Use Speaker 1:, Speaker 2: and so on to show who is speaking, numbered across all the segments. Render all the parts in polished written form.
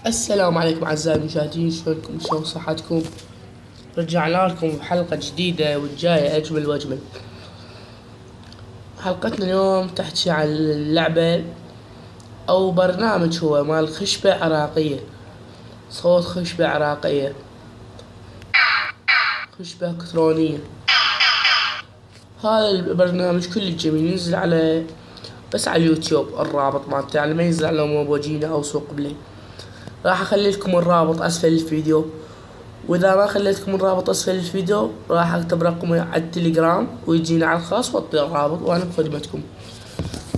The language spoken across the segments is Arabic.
Speaker 1: السلام عليكم أعزائي المشاهدين، شلونكم؟ شلون صحتكم؟ رجعنا لكم بحلقة جديدة والجاية أجمل وأجمل. حلقتنا اليوم تحكي عن اللعبة أو برنامج هو مال خشبة عراقية، صوت خشبة عراقية، خشبة إلكترونية. هذا البرنامج كل جميل، ينزل على بس على اليوتيوب. الرابط مالته يعني ما ينزل على موبوجينا أو سوق بلاي. راح أخلي لكم الرابط أسفل الفيديو، واذا ما خليتكم الرابط اسفل الفيديو راح اكتب رقمي على التليجرام ويجينا على الخاص واطبع الرابط وانا بخدمتكم.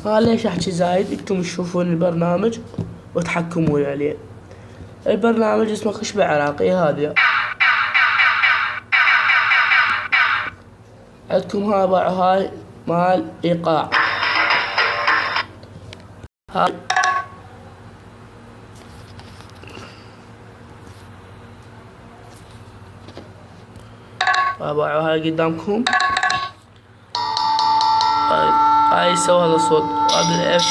Speaker 1: ليش احكي زايد؟ انتم تشوفون البرنامج وتحكمون عليه. البرنامج اسمه خشبة عراقية. هذه عندكم هاي مال ايقاع. هاي هاي قدامكم. هاي سوى هذا الصوت، هذا الاف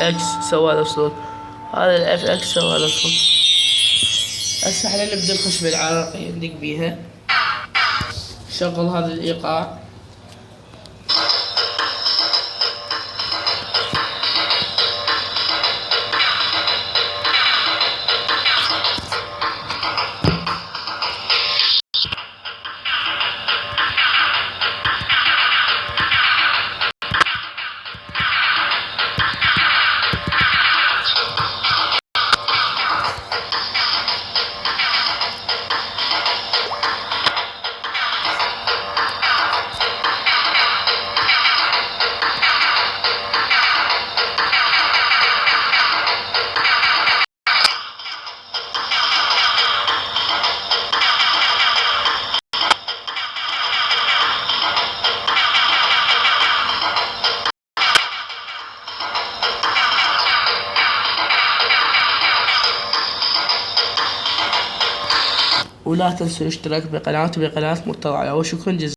Speaker 1: اكس سوى هذا الصوت، هذا الاف اكس سوى هذا الصوت. هسه احنا نبدا الخشبة العراقية ندق بيها. شغل هذا الايقاع. ولا تنسوا الاشتراك بقناتي بقناة مرتضى على. وشكرا جزيلا.